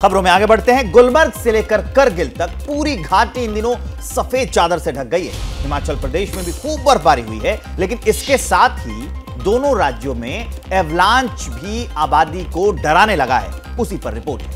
खबरों में आगे बढ़ते हैं। गुलमर्ग से लेकर करगिल तक पूरी घाटी इन दिनों सफेद चादर से ढक गई है। हिमाचल प्रदेश में भी खूब बर्फबारी हुई है, लेकिन इसके साथ ही दोनों राज्यों में एवलांच भी आबादी को डराने लगा है। उसी पर रिपोर्ट है।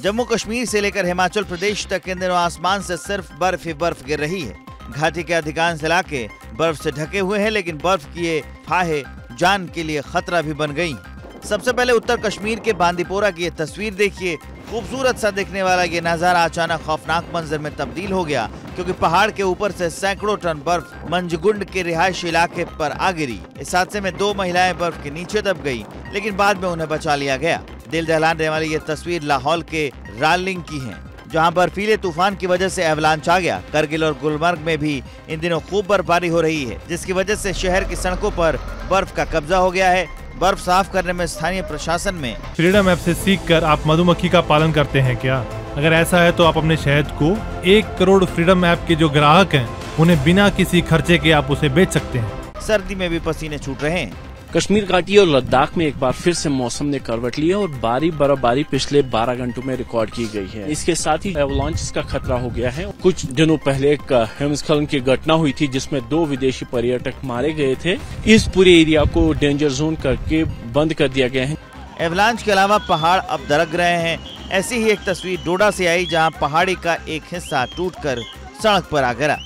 जम्मू कश्मीर से लेकर हिमाचल प्रदेश तक इन दिनों आसमान से सिर्फ बर्फ ही बर्फ गिर रही है। घाटी के अधिकांश इलाके बर्फ से ढके हुए हैं, लेकिन बर्फ की ये फाहे जान के लिए खतरा भी बन गई। सबसे पहले उत्तर कश्मीर के बांदीपोरा की ये तस्वीर देखिए। खूबसूरत सा दिखने वाला ये नजारा अचानक खौफनाक मंजर में तब्दील हो गया, क्योंकि पहाड़ के ऊपर से सैकड़ों टन बर्फ मंजगुंड के रिहायशी इलाके पर आ गिरी। इस हादसे में 2 महिलाएं बर्फ के नीचे दब गई, लेकिन बाद में उन्हें बचा लिया गया। दिल दहलाने वाली ये तस्वीर लाहौल के रालिंग की है, जहां बर्फीले तूफान की वजह से एवलांच आ गया। करगिल और गुलमर्ग में भी इन दिनों खूब बर्फबारी हो रही है, जिसकी वजह से शहर की सड़कों पर बर्फ का कब्जा हो गया है। बर्फ साफ करने में स्थानीय प्रशासन में फ्रीडम ऐप से सीखकर आप मधुमक्खी का पालन करते हैं क्या? अगर ऐसा है तो आप अपने शहद को 1 करोड़ फ्रीडम ऐप के जो ग्राहक हैं, उन्हें बिना किसी खर्चे के आप उसे बेच सकते हैं। सर्दी में भी पसीने छूट रहे हैं। कश्मीर घाटी और लद्दाख में एक बार फिर से मौसम ने करवट ली है और भारी बर्फबारी पिछले 12 घंटों में रिकॉर्ड की गई है। इसके साथ ही एवलांच का खतरा हो गया है। कुछ दिनों पहले एक हिमस्खलन की घटना हुई थी, जिसमें 2 विदेशी पर्यटक मारे गए थे। इस पूरे एरिया को डेंजर जोन करके बंद कर दिया गया है। एवलांच के अलावा पहाड़ अब दरक रहे हैं। ऐसी ही एक तस्वीर डोडा से आई, जहाँ पहाड़ी का एक हिस्सा टूटकर सड़क पर आ गिरा।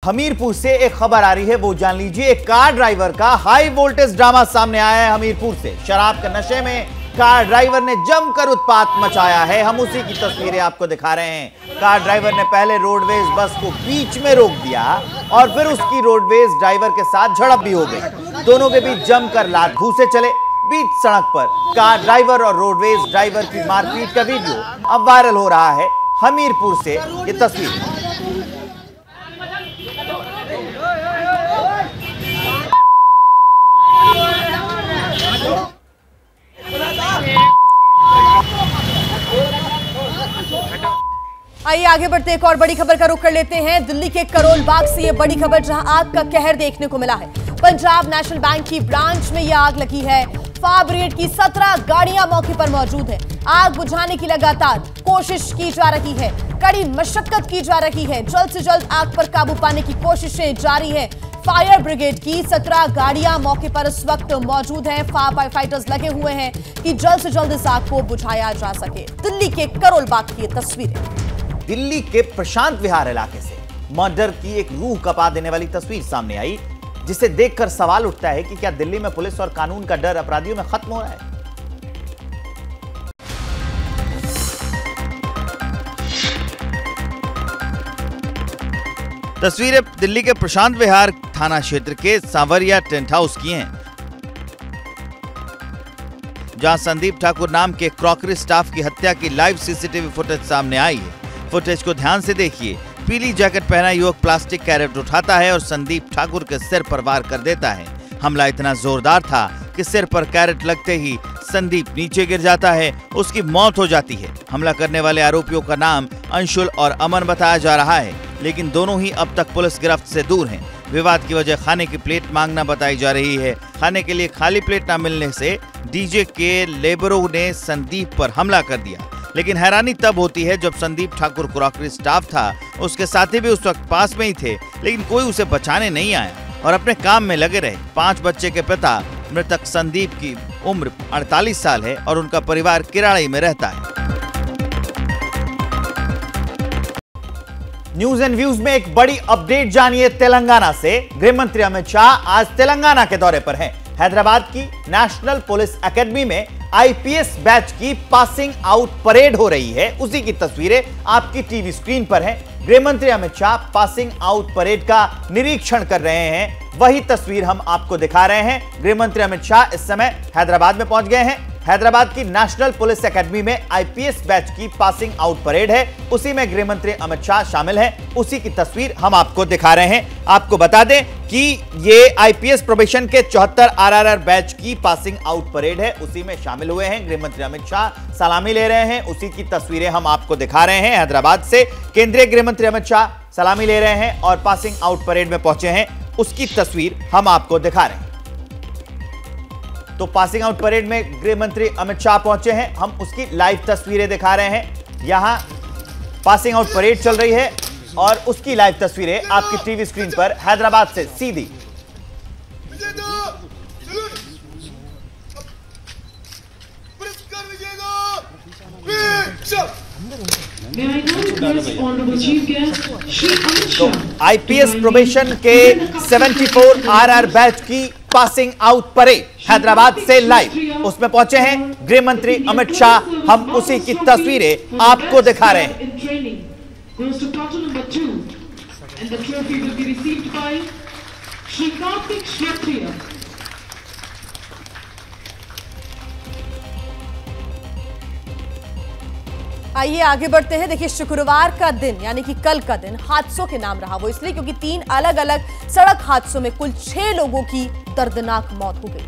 हमीरपुर से एक खबर आ रही है, वो जान लीजिए। एक कार ड्राइवर का हाई वोल्टेज ड्रामा सामने आया है हमीरपुर से। शराब के नशे में कार ड्राइवर ने जमकर उत्पात मचाया है। हम उसी की तस्वीरें आपको दिखा रहे हैं। कार ड्राइवर ने पहले रोडवेज बस को बीच में रोक दिया और फिर उसकी रोडवेज ड्राइवर के साथ झड़प भी हो गई। दोनों के बीच जमकर लात घूंसे चले। बीच सड़क पर कार ड्राइवर और रोडवेज ड्राइवर की मारपीट का वीडियो अब वायरल हो रहा है। हमीरपुर से ये तस्वीर। आइए आगे बढ़ते एक और बड़ी खबर का रुख कर लेते हैं। दिल्ली के करोल बाग से ये बड़ी खबर, जहां आग का कहर देखने को मिला है। पंजाब नेशनल बैंक की ब्रांच में यह आग लगी है। फायर ब्रिगेड की 17 गाड़ियां मौके पर मौजूद हैं। आग बुझाने की लगातार कोशिश की जा रही है, कड़ी मशक्कत की जा रही है। जल्द से जल्द आग पर काबू पाने की कोशिशें जारी है। फायर ब्रिगेड की 17 गाड़ियां मौके पर इस वक्त मौजूद हैं। फायर फाइटर्स लगे हुए हैं कि जल्द से जल्द इस आग को बुझाया जा सके। दिल्ली के करोल बाग की तस्वीरें। दिल्ली के प्रशांत विहार इलाके से मर्डर की एक रूह कपा देने वाली तस्वीर सामने आई, जिसे देखकर सवाल उठता है कि क्या दिल्ली में पुलिस और कानून का डर अपराधियों में खत्म हो रहा है? तस्वीरें दिल्ली के प्रशांत विहार थाना क्षेत्र के सांवरिया टेंट हाउस की हैं, जहां संदीप ठाकुर नाम के क्रॉकरी स्टाफ की हत्या की लाइव सीसीटीवी फुटेज सामने आई है। फुटेज को ध्यान से देखिए। पीली जैकेट पहना युवक प्लास्टिक कैरेट उठाता है और संदीप ठाकुर के सिर पर वार कर देता है। हमला इतना जोरदार था कि सिर पर कैरेट लगते ही संदीप नीचे गिर जाता है, उसकी मौत हो जाती है। हमला करने वाले आरोपियों का नाम अंशुल और अमन बताया जा रहा है, लेकिन दोनों ही अब तक पुलिस गिरफ्त से दूर हैं। विवाद की वजह खाने की प्लेट मांगना बताई जा रही है। खाने के लिए खाली प्लेट न मिलने से डीजे के लेबरों ने संदीप पर हमला कर दिया। लेकिन हैरानी तब होती है जब संदीप ठाकुर क्रॉकरी स्टाफ था, उसके साथी भी उस वक्त पास में ही थे, लेकिन कोई उसे बचाने नहीं आया और अपने काम में लगे रहे। 5 बच्चे के पिता मृतक संदीप की उम्र 48 साल है और उनका परिवार किराड़ी में रहता है। न्यूज एंड व्यूज में एक बड़ी अपडेट जानिए तेलंगाना से। गृह मंत्री अमित शाह आज तेलंगाना के दौरे पर हैं। हैदराबाद की नेशनल पुलिस एकेडमी में आईपीएस बैच की पासिंग आउट परेड हो रही है। उसी की तस्वीरें आपकी टीवी स्क्रीन पर हैं। गृह मंत्री Amit Shah passing out parade का निरीक्षण कर रहे हैं। वही तस्वीर हम आपको दिखा रहे हैं। गृह मंत्री अमित शाह इस समय हैदराबाद में पहुंच गए हैं। हैदराबाद की नेशनल पुलिस एकेडमी में आईपीएस बैच की पासिंग आउट परेड है, उसी में गृह मंत्री अमित शाह शामिल हैं। उसी की तस्वीर हम आपको दिखा रहे हैं। आपको बता दें कि ये आईपीएस प्रोबेशन के 74 आरआरआर बैच की पासिंग आउट परेड है, उसी में शामिल हुए हैं। गृह मंत्री अमित शाह सलामी ले रहे हैं, उसी की तस्वीरें हम आपको दिखा रहे हैं। हैदराबाद से केंद्रीय गृह मंत्री अमित शाह सलामी ले रहे हैं और पासिंग आउट परेड में पहुंचे हैं, उसकी तस्वीर हम आपको दिखा रहे हैं। तो पासिंग आउट परेड में गृह मंत्री अमित शाह पहुंचे हैं। हम उसकी लाइव तस्वीरें दिखा रहे हैं। यहां पासिंग आउट परेड चल रही है और उसकी लाइव तस्वीरें आपकी टीवी स्क्रीन पर हैदराबाद से सीधी। तो आईपीएस प्रोबेशन के 74 आरआर बैच की पासिंग आउट परेड हैदराबाद से लाइव, उसमें पहुंचे हैं गृह मंत्री अमित शाह। हम उसी की तस्वीरें आपको दिखा रहे हैं। आइए आगे बढ़ते हैं। देखिए, शुक्रवार का दिन यानी कि कल का दिन हादसों के नाम रहा। वो इसलिए क्योंकि 3 अलग अलग सड़क हादसों में कुल 6 लोगों की दर्दनाक मौत हो गई।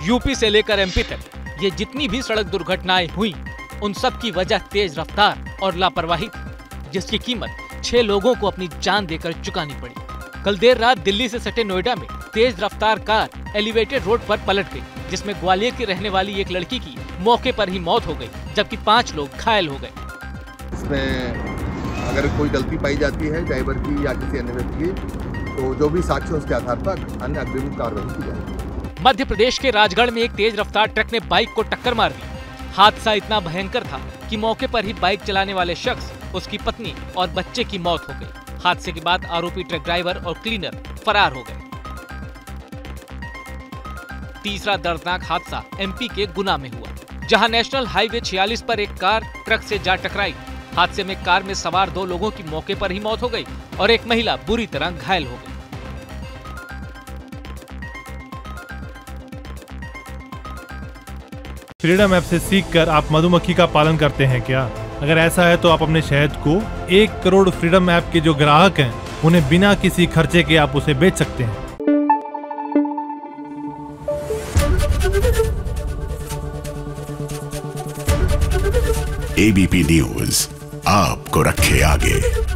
यूपी से लेकर एमपी तक ये जितनी भी सड़क दुर्घटनाएं हुई, उन सब की वजह तेज रफ्तार और लापरवाही थी, जिसकी कीमत 6 लोगों को अपनी जान देकर चुकानी पड़ी। कल देर रात दिल्ली से सटे नोएडा में तेज रफ्तार कार एलिवेटेड रोड पर पलट गई, जिसमें ग्वालियर की रहने वाली एक लड़की की मौके पर ही मौत हो गई, जबकि 5 लोग घायल हो गए। इसमें अगर कोई गलती पाई जाती है ड्राइवर की या किसी अन्य व्यक्ति की, तो जो भी साक्ष्य उसके आधार पर अन्य अग्रिम कार्रवाई की जाएगी। मध्य प्रदेश के राजगढ़ में एक तेज रफ्तार ट्रक ने बाइक को टक्कर मार दी। हादसा इतना भयंकर था कि मौके पर ही बाइक चलाने वाले शख्स, उसकी पत्नी और बच्चे की मौत हो गई। हादसे के बाद आरोपी ट्रक ड्राइवर और क्लीनर फरार हो गए। तीसरा दर्दनाक हादसा एमपी के गुना में हुआ, जहां नेशनल हाईवे 46 पर एक कार ट्रक से जा टकराई। हादसे में कार में सवार 2 लोगों की मौके पर ही मौत हो गई और एक महिला बुरी तरह घायल हो गई। फ्रीडम ऐप से सीखकर आप मधुमक्खी का पालन करते हैं क्या? अगर ऐसा है तो आप अपने शहद को 1 करोड़ फ्रीडम ऐप के जो ग्राहक हैं, उन्हें बिना किसी खर्चे के आप उसे बेच सकते हैं। एबीपी न्यूज आपको रखे आगे।